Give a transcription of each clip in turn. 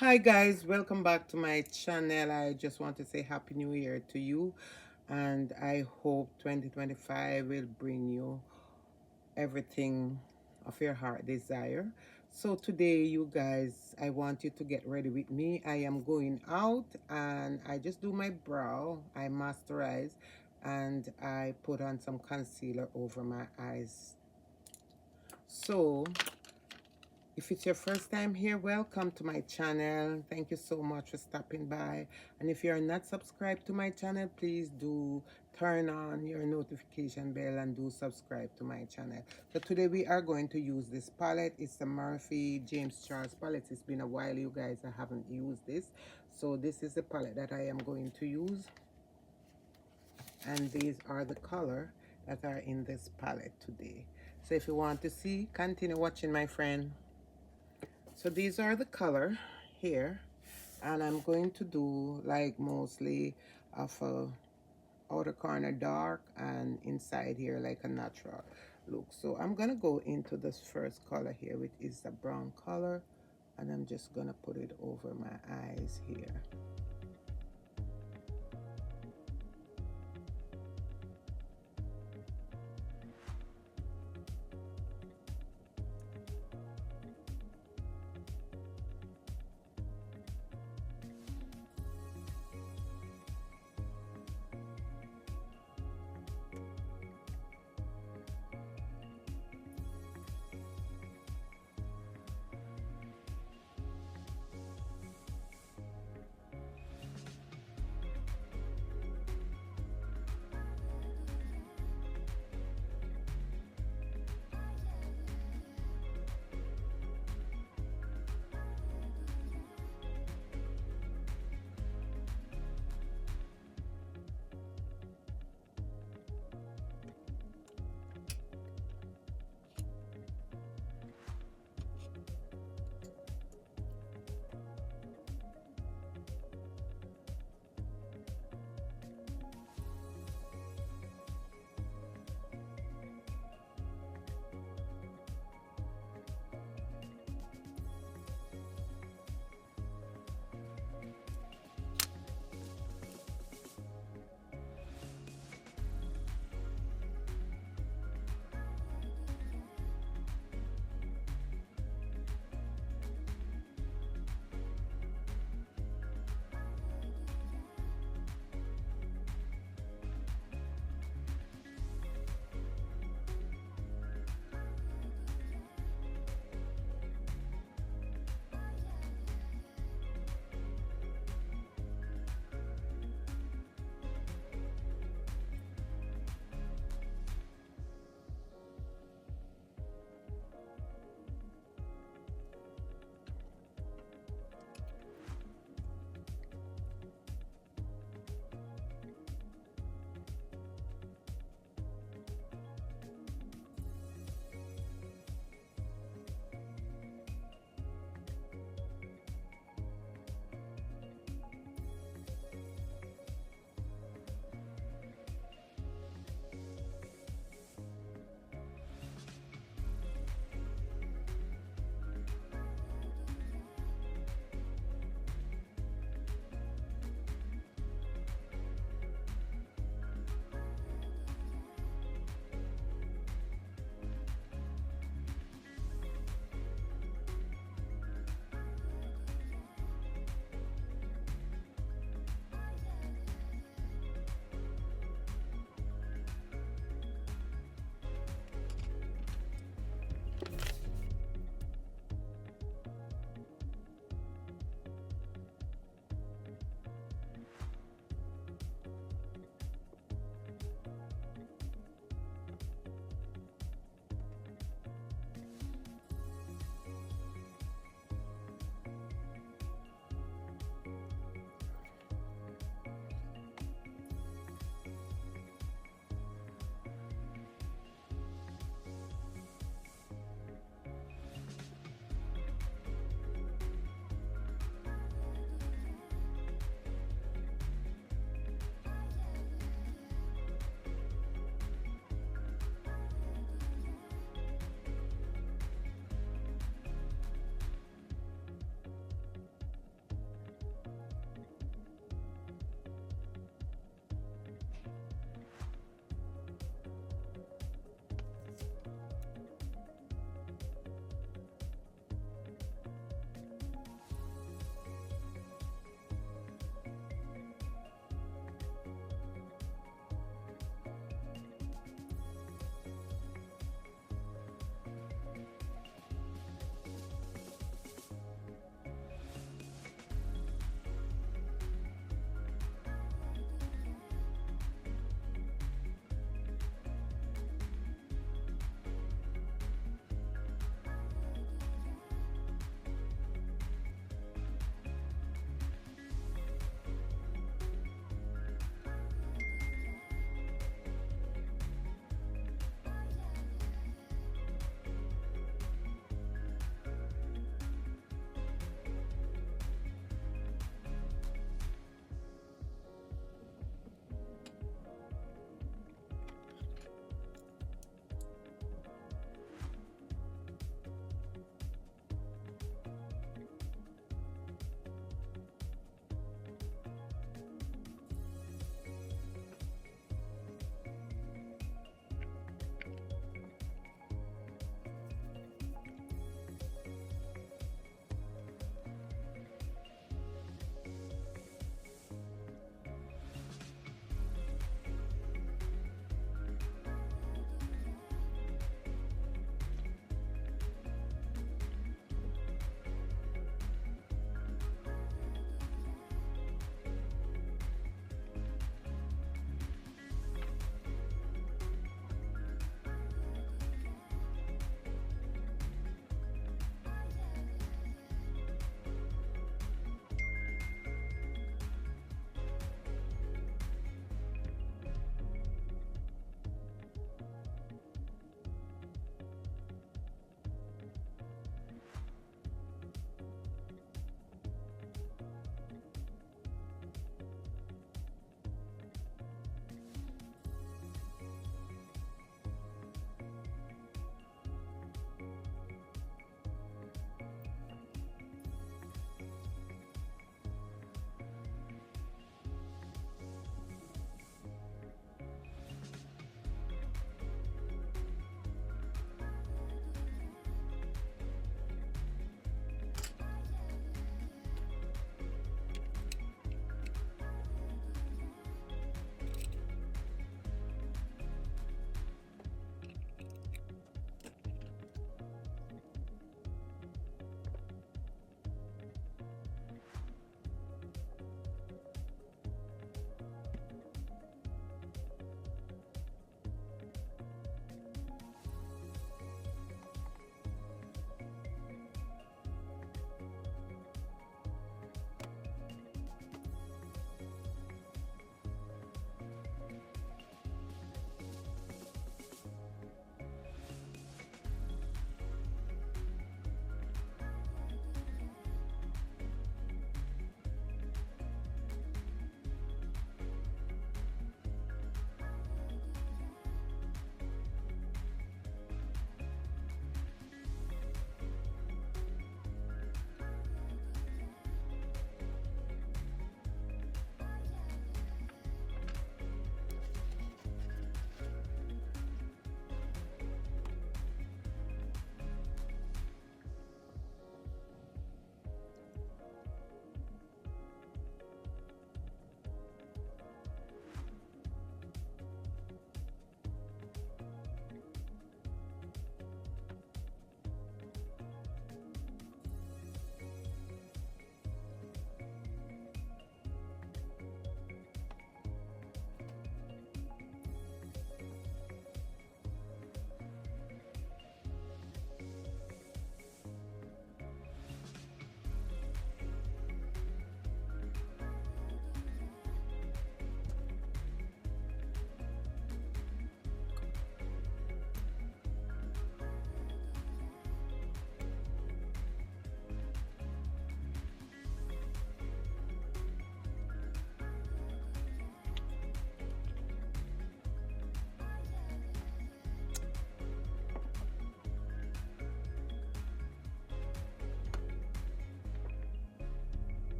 Hi guys, welcome back to my channel. I just want to say Happy New Year to you, and I hope 2025 will bring you everything of your heart desire. So today, you guys, I want you to get ready with me. I am going out and I just do my brow, I masterize, and I put on some concealer over my eyes. So if it's your first time here, welcome to my channel. Thank you so much for stopping by. And if you're not subscribed to my channel, please do turn on your notification bell and do subscribe to my channel. So today we are going to use this palette. It's the Morphe James Charles palette. It's been a while, you guys, I haven't used this. So this is the palette that I am going to use. And these are the color that are in this palette today. So if you want to see, continue watching, my friend. So these are the color here, and I'm going to do like mostly of a outer corner dark and inside here like a natural look. So I'm gonna go into this first color here, which is the brown color, and I'm just gonna put it over my eyes here.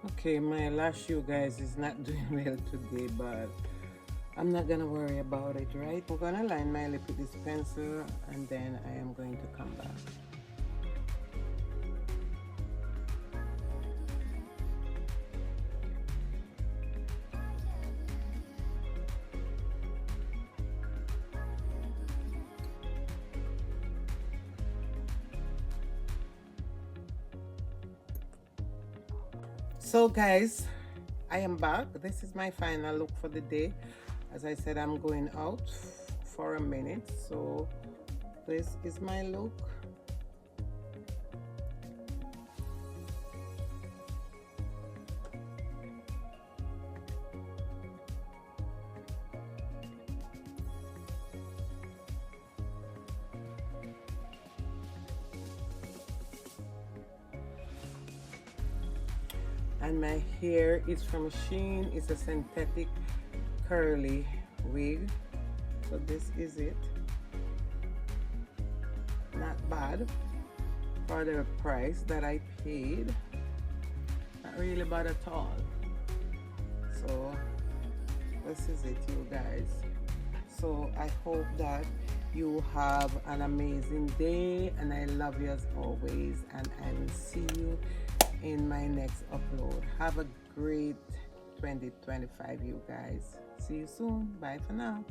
Okay, my lash, you guys, is not doing well today, but I'm not gonna worry about it, right? I'm gonna line my lip with this pencil and then I am going to come back. So guys, I am back. This is my final look for the day. As I said, I'm going out for a minute, so this is my look. And my hair is from Shein. It's a synthetic curly wig. So this is it. Not bad for the price that I paid. Not really bad at all. So this is it, you guys. So I hope that you have an amazing day, and I love you as always, and I will see you in my next upload. Have a great 2025, you guys. See you soon. Bye for now.